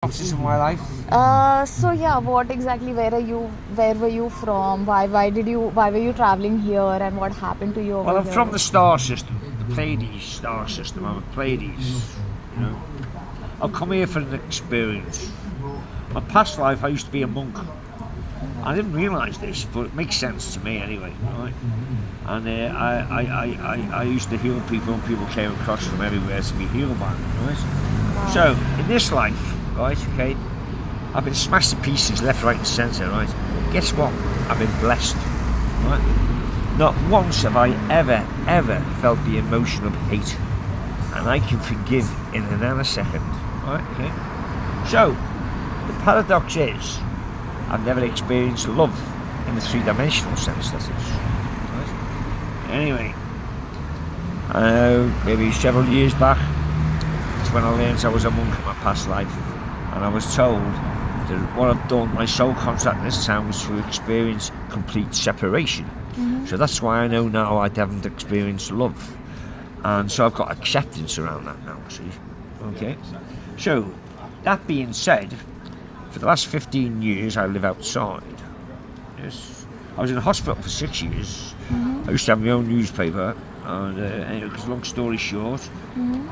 Of my life. So yeah, what exactly? Where were you from? Why were you traveling here? And what happened to you over Well, I'm here? from the star system, the Pleiades star system. I'm a Pleiades. You know, I've come here for an experience. My past life, I used to be a monk. I didn't realise this, but it makes sense to me anyway, right? And I used to heal people, and people came across from everywhere to be healed by me, right? Wow. So, in this life, right, okay, I've been smashed to pieces left, right and centre, right? Guess what? I've been blessed, right? Not once have I ever felt the emotion of hate. And I can forgive in a nanosecond, right, okay? So, the paradox is, I've never experienced love in the three-dimensional sense, that is. Right? Anyway, maybe several years back, it's when I learned I was a monk in my past life. And I was told that what I've done, my soul contract in this time was to experience complete separation. Mm-hmm. So that's why I know now I haven't experienced love. And so I've got acceptance around that now, see? Okay? So, that being said, for the last 15 years I live outside. Yes. I was in a hospital for 6 years. Mm-hmm. I used to have my own newspaper. And anyway, because long story short,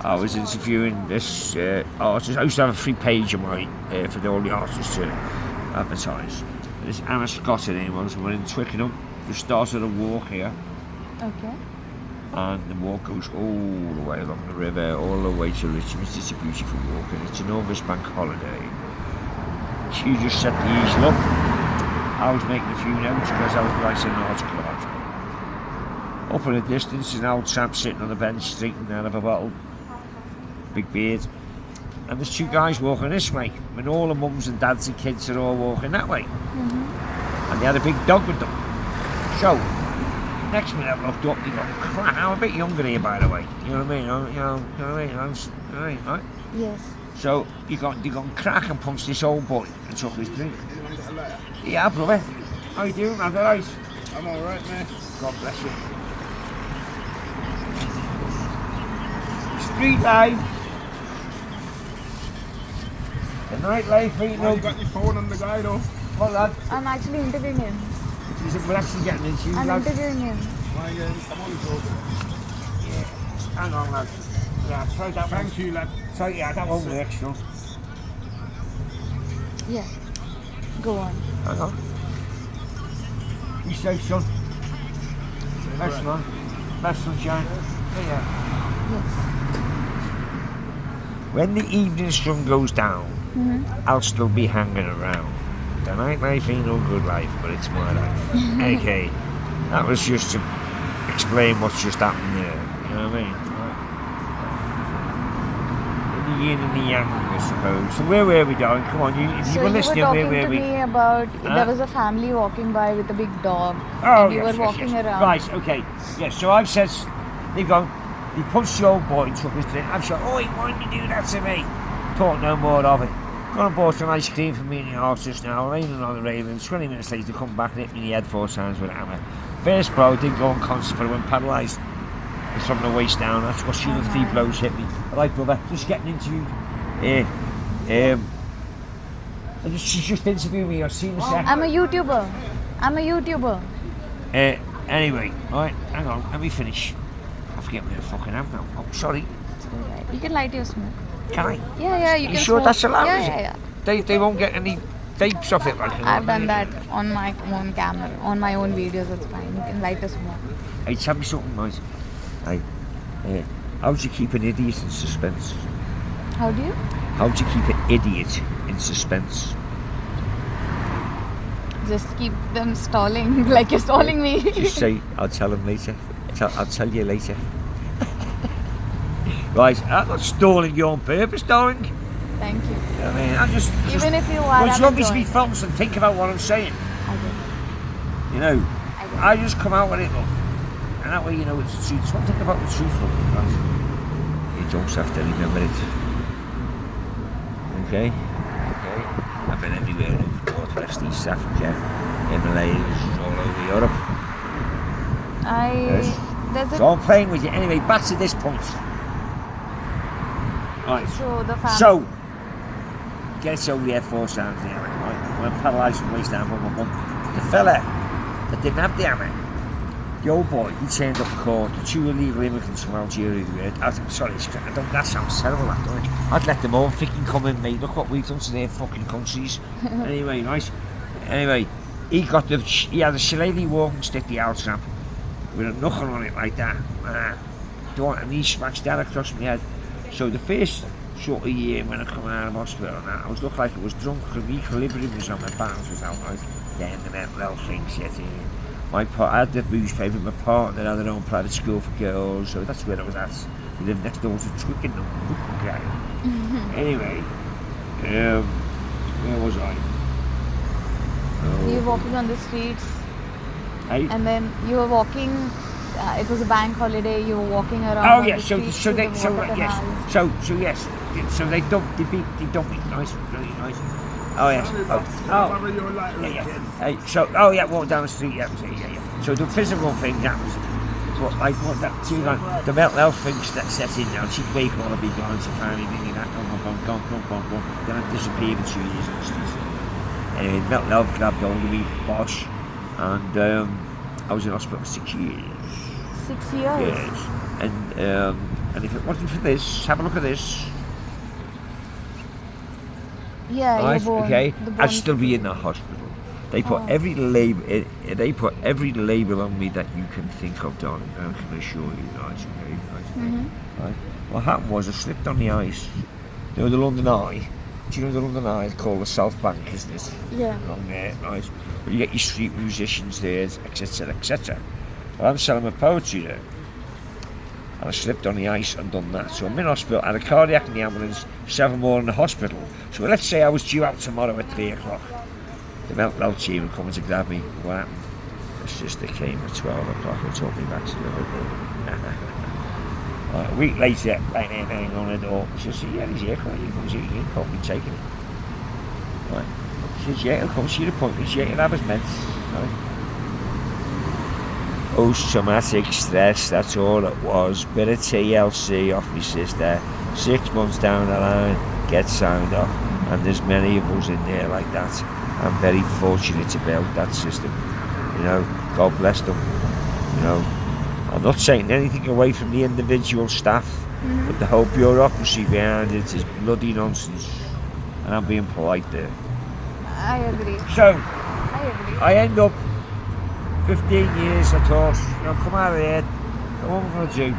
I was interviewing this artist. I used to have a free page on my for all the artists to advertise. This Anna Scott her name was. We're in Twickenham. We started a walk here, Okay. and the walk goes all the way along the river, all the way to Richmond. It's a beautiful walk, and it's an August bank holiday. She just set the easel up. I was making a few notes because I was writing an article about it. Up in the distance, an old chap sitting on a bench drinking out of a bottle, big beard, and there's two guys walking this way, and all the mums and dads and kids are all walking that way. Mm-hmm. And they had a big dog with them. So, next minute I looked up, they go, crap, I'm a bit younger here, by the way. You know what I mean? You know what I mean? Right? Yes. So, they gone crack and punched this old boy and took his drink. Yeah, brother. How you doing, man? Alright? I'm alright, mate. God bless you. Street life. The night life ain't Why you got your phone on the guy though? What, lad? I'm actually interviewing him. We're actually getting into you, I'm lad. interviewing him. Why I'm on the Yeah. Hang on, lad. Yeah, try that one. Thank you, lad. Sorry, yeah, that won't work, son. Yeah. Go on. Hang on. You safe, son. Best man. Best sunshine. Yeah. Yes. When the evening sun goes down, Mm-hmm. I'll still be hanging around. The nightlife ain't no good life, but it's my life. Okay, that was just to explain what's just happened there. You know what I mean? The yin and the yang, I suppose. So where were we going? Come on, if you So were you listening, were where talking were to we? me about there was a family walking by with a big dog, Oh, and you yes, were yes, walking yes. around. Right, okay. Yeah, so I've said, they've gone, he punched the old boy and took his drink. I've said, oh, why did you do that to me? Thought no more of it. Gone and bought some ice cream for me and the artist now, raining on the railings. 20 minutes later, come back and hit me in the head 4 times with a hammer. First blow, didn't go unconscious, but I went paralysed. It's from the waist down, that's what she, the 3 blows hit me. Right, brother, just getting interviewed. She's just interviewing me, I've seen the second. I'm a YouTuber. Anyway, alright, hang on, let me finish. I forget where the fucking am now. Oh, sorry. Alright. You can light your smoke. Can I? Yeah, you You can sure smoke. that's allowed? Is it? Yeah. They won't get any tapes off it like I've done that on my own camera, on my own videos. It's fine. You can light a smoke. Hey, tell me something, mate. Hey, how do you keep an idiot in suspense? How do you? How do you keep an idiot in suspense? Just keep them stalling, like you're stalling me. Just say, I'll tell him later. I'll tell you later. Right, I'm not stalling you on purpose, darling. Thank you. You know what I mean, I just Even if you are, well, as I'm long as me enjoying. focus and think about what I'm saying, I get you know. it. I just come out with it, love. And that way you know it's the truth. One thing about the truth, love, because you don't have to remember it. Okay? I've been everywhere, Northwest, East Africa, Himalayas, all over Europe. There's So I'm playing with you. Anyway, back to this point. Right. So the family. So, get it over the F4 sound the hammer, right? When I'm paralysed from waist down, boom, boom, boom. The fella that didn't have the hammer, the old boy, he turned up court, the 2 illegal immigrants from Algeria. Sorry, that sounds terrible, that, don't it? I'd let them all fucking come in, mate. Look what we've done to their fucking countries. Anyway, right? Anyway, he had a shillelagh walking stick, the Altram, with a knuckle on it like that. And he smashed that across my head. So the first sort of year when I come out of hospital and that, I was looking like I was drunk, because equilibrium was on, my balance was out, right? Then the mental health thing set in. I had the newspaper, my partner had their own private school for girls, so that's where I was at. We lived next door to Twickenham. Okay. Anyway, where was I? You were walking on the streets, Hey? and then you were walking. It was a bank holiday. You were walking around. Oh on yeah, the so streets to the water canals. so they dumped me, nice, really nice. Oh yes. Whatever you like, Yeah. kid. Hey, so walk down the street, yeah. So the physical thing happens, but like what that the mental health thing that sets in now. She'd wake up and be gone, she finally thinking that gone. Then I disappeared for 2 years on the streets. Anyway, mental health grabbed hold of me, bosh, and I was in hospital for 6 years. 6 years. Yes, and if it wasn't for this, have a look at this. Yeah, Right, your bone. okay, The I'd bone. still be in the hospital. They put Oh. every label. They put every label on me that you can think of, darling. I can assure you, right? Okay, right. What happened was I slipped on the ice. You know the London Eye. Do you know the London Eye? It's called the South Bank, isn't it? Yeah. Along there, right? But you get your street musicians there, etc., etc. Well, I'm selling my poetry there. And I slipped on the ice and done that. So I'm in hospital, I had a cardiac in the ambulance, 7 more in the hospital. So let's say I was due out tomorrow at 3 o'clock. The mental health team were coming to grab me. What happened? The sister came at 12 o'clock and took me back to Liverpool. A week later, bang on the door. She said, yeah, he's here, he comes here, you can't be taking it. Right. She said, yeah, he'll come see the appointments, yeah, he'll have his meds. Right. Post-traumatic stress, that's all it was. Bit of TLC off my sister. 6 months down the line, get signed off. And there's many of us in there like that. I'm very fortunate about that system. You know, God bless them. You know, I'm not taking anything away from the individual staff, but the whole bureaucracy behind it is bloody nonsense. And I'm being polite there. I agree. So, I agree. I end up 15 years, I thought, come out of here, what am I going to do?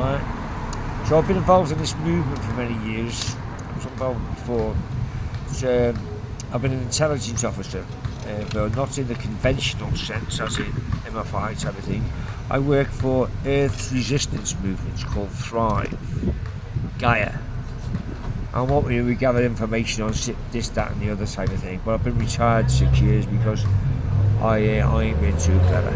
Right. So I've been involved in this movement for many years. I was involved before. I've been an intelligence officer, but not in the conventional sense, as in MFI type of thing. I work for Earth's resistance movements called Thrive, Gaia. And what we do, we gather information on this, that and the other type of thing. But I've been retired 6 years because I ain't been too clever.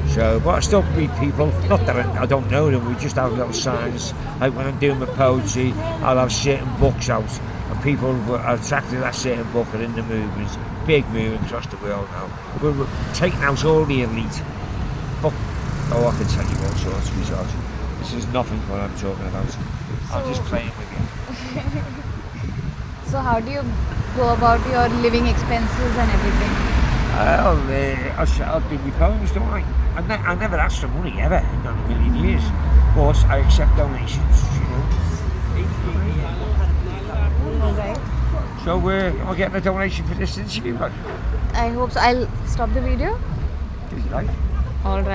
So, but I still meet people, not that I don't know them, we just have little signs. Like when I'm doing my poetry, I'll have certain books out, and people are attracted to that certain book and in the movements, big movement across the world now. We're taking out all the elite. Fuck, oh, I can tell you all sorts of results. This is nothing what I'm talking about. I'm just playing with you. So how do you go about your living expenses and everything? I'll do my poems, don't I? I never asked for money ever in a million years, but I accept donations, you know. Alright. So am I getting a donation for this interview? Like, I hope so. I'll stop the video. did you like? Alright.